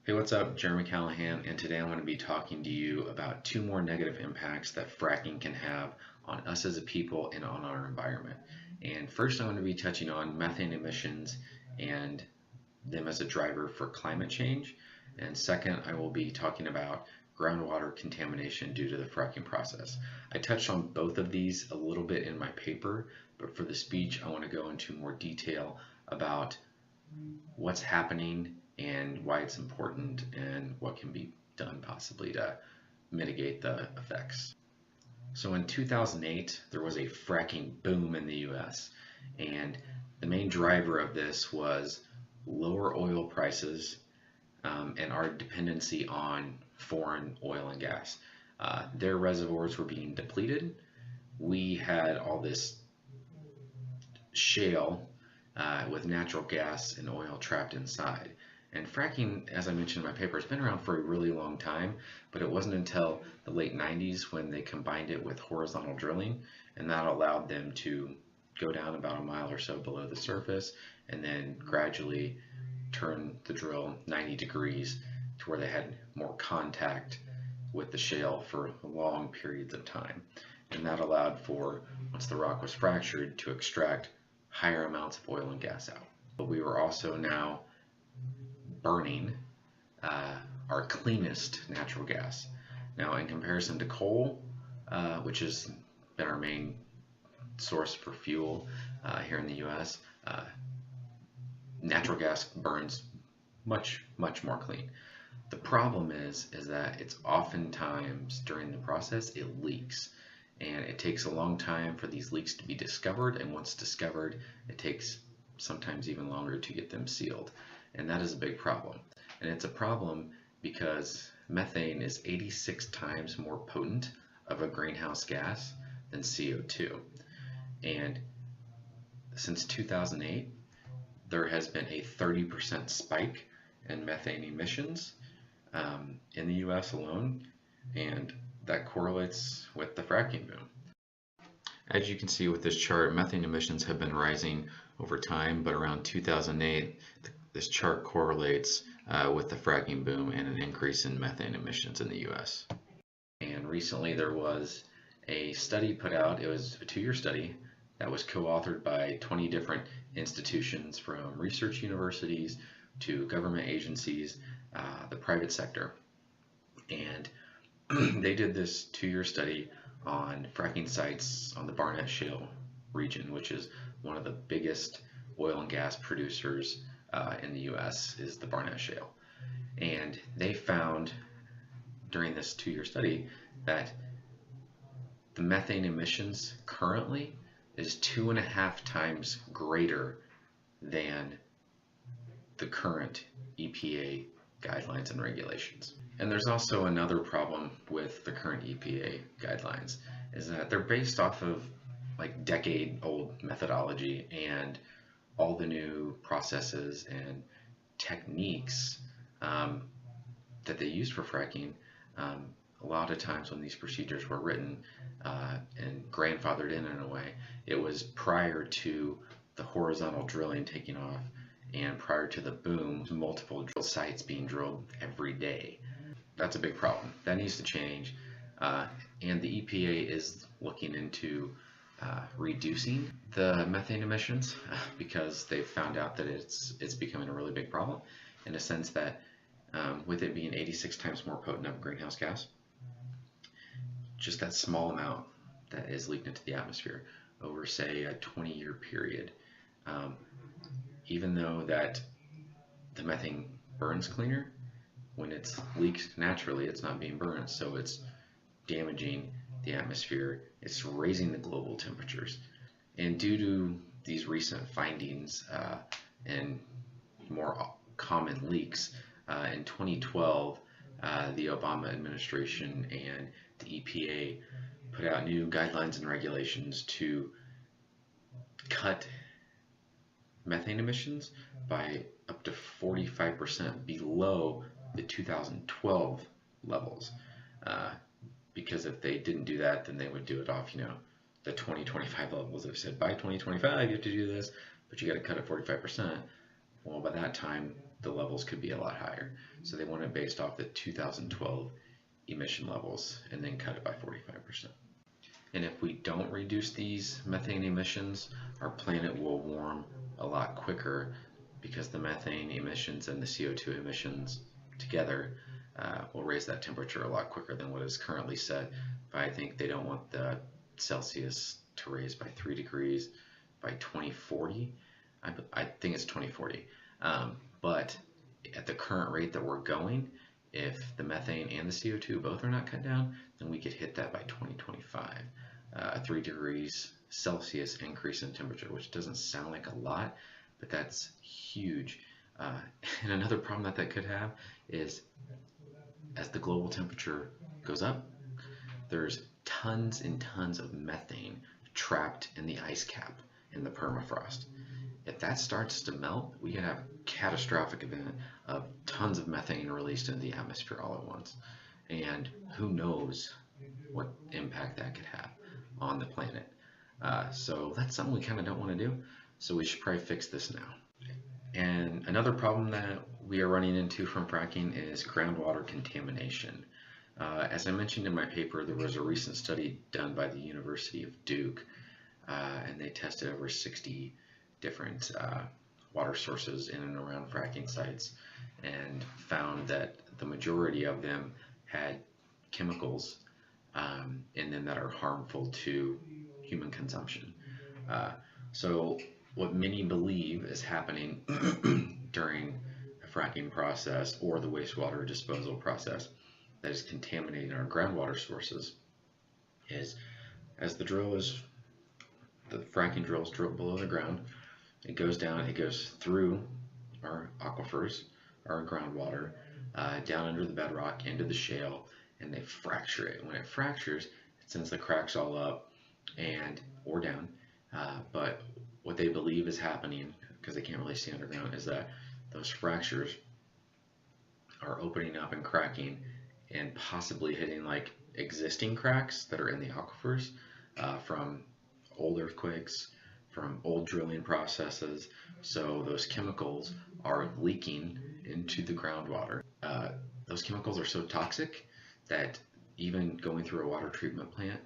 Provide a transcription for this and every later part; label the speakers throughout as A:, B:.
A: Hey, what's up? Jeremy Callahan, and today I'm going to be talking to you about two more negative impacts that fracking can have on us as a people and on our environment. And first, I'm going to be touching on methane emissions and them as a driver for climate change. And second, I will be talking about groundwater contamination due to the fracking process. I touched on both of these a little bit in my paper, but for the speech, I want to go into more detail about what's happening and why it's important and what can be done possibly to mitigate the effects. So in 2008, there was a fracking boom in the US, and the main driver of this was lower oil prices and our dependency on foreign oil and gas. Their reservoirs were being depleted. We had all this shale with natural gas and oil trapped inside. And fracking, as I mentioned in my paper, has been around for a really long time, but it wasn't until the late 90s when they combined it with horizontal drilling, and that allowed them to go down about a mile or so below the surface and then gradually turn the drill 90 degrees to where they had more contact with the shale for long periods of time. And that allowed for, once the rock was fractured, to extract higher amounts of oil and gas out. But we were also now burning our cleanest natural gas. Now, in comparison to coal, which has been our main source for fuel here in the US, natural gas burns much more clean. The problem is that it's oftentimes during the process it leaks, and it takes a long time for these leaks to be discovered, and once discovered it takes sometimes even longer to get them sealed, and that is a big problem. And it's a problem because methane is 86 times more potent of a greenhouse gas than CO2, and since 2008 there has been a 30% spike in methane emissions in the US alone, and that correlates with the fracking boom. As you can see with this chart, methane emissions have been rising over time, but around 2008, this chart correlates with the fracking boom and an increase in methane emissions in the US. And recently there was a study put out. It was a 2-year study that was co-authored by 20 different institutions, from research universities to government agencies, the private sector. And they did this 2-year study on fracking sites on the Barnett Shale region, which is one of the biggest oil and gas producers in the US, is the Barnett Shale. And they found during this 2-year study that the methane emissions currently is 2.5 times greater than the current EPA guidelines and regulations. And there's also another problem with the current EPA guidelines, is that they're based off of like decade-old methodology, and all the new processes and techniques that they use for fracking, a lot of times when these procedures were written and grandfathered in a way, it was prior to the horizontal drilling taking off and prior to the boom, multiple drill sites being drilled every day. That's a big problem. That needs to change, and the EPA is looking into reducing the methane emissions because they've found out that it's becoming a really big problem, in a sense that with it being 86 times more potent of a greenhouse gas, just that small amount that is leaked into the atmosphere over, say, a 20-year period, even though that the methane burns cleaner, when it's leaked naturally, it's not being burned, so it's damaging the atmosphere, it's raising the global temperatures. And due to these recent findings and more common leaks, in 2012, the Obama administration and the EPA put out new guidelines and regulations to cut methane emissions by up to 45% below the 2012 levels, because if they didn't do that, then they would do it off, the 2025 levels. They've said by 2025 you have to do this, but you got to cut it 45%. Well, by that time the levels could be a lot higher. So they want it based off the 2012 emission levels and then cut it by 45%. And if we don't reduce these methane emissions, our planet will warm a lot quicker because the methane emissions and the CO2 emissions together will raise that temperature a lot quicker than what is currently set. But I think they don't want the Celsius to raise by 3 degrees by 2040. I think it's 2040. But at the current rate that we're going, if the methane and the CO2 both are not cut down, then we could hit that by 2025. A 3 degrees Celsius increase in temperature, which doesn't sound like a lot, but that's huge. And another problem that could have is as the global temperature goes up, there's tons and tons of methane trapped in the ice cap in the permafrost. If that starts to melt, we can have a catastrophic event of tons of methane released into the atmosphere all at once. And who knows what impact that could have on the planet. So that's something we kind of don't want to do. So we should probably fix this now. And another problem that we are running into from fracking is groundwater contamination. As I mentioned in my paper, there was a recent study done by the University of Duke, and they tested over 60 different water sources in and around fracking sites and found that the majority of them had chemicals in them that are harmful to human consumption. So what many believe is happening during the fracking process or the wastewater disposal process that is contaminating our groundwater sources is as the fracking drill is drilled below the ground, it goes down, it goes through our aquifers, our groundwater, down under the bedrock, into the shale, and they fracture it. When it fractures, it sends the cracks all up or down. But what they believe is happening, because they can't really see underground, is that those fractures are opening up and cracking and possibly hitting like existing cracks that are in the aquifers from old earthquakes, from old drilling processes. So those chemicals are leaking into the groundwater. Those chemicals are so toxic that even going through a water treatment plant,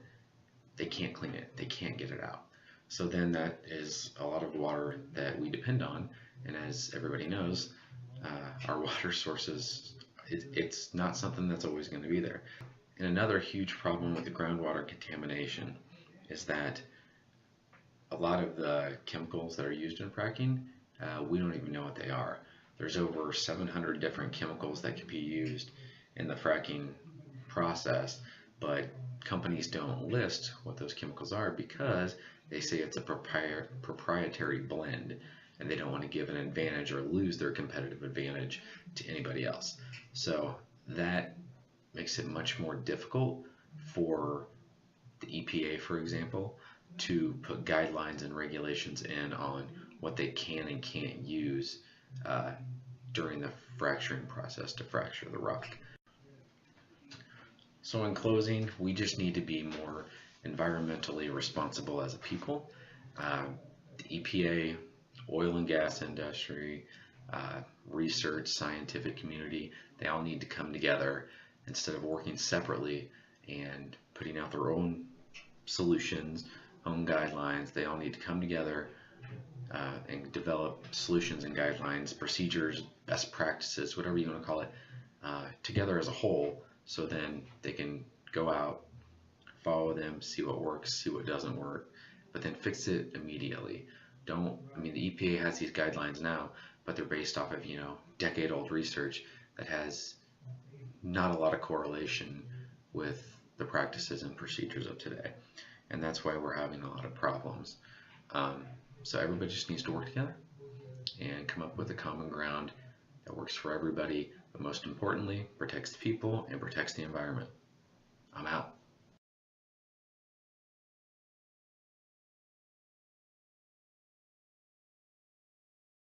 A: they can't clean it, they can't get it out. So then that is a lot of water that we depend on, and as everybody knows, our water sources, it's not something that's always going to be there. And another huge problem with the groundwater contamination is that a lot of the chemicals that are used in fracking, we don't even know what they are. There's over 700 different chemicals that can be used in the fracking process, but companies don't list what those chemicals are because they say it's a proprietary blend and they don't want to give an advantage or lose their competitive advantage to anybody else. So that makes it much more difficult for the EPA, for example, to put guidelines and regulations in on what they can and can't use during the fracturing process to fracture the rock. So in closing, we just need to be more environmentally responsible as a people. The EPA, oil and gas industry, research, scientific community, they all need to come together instead of working separately and putting out their own solutions, own guidelines. They all need to come together and develop solutions and guidelines, procedures, best practices, whatever you want to call it, together as a whole, so then they can go out, follow them, see what works, see what doesn't work, but then fix it immediately. The EPA has these guidelines now, but they're based off of, decade-old research that has not a lot of correlation with the practices and procedures of today. And that's why we're having a lot of problems. So everybody just needs to work together and come up with a common ground that works for everybody, but most importantly, protects the people and protects the environment. I'm out.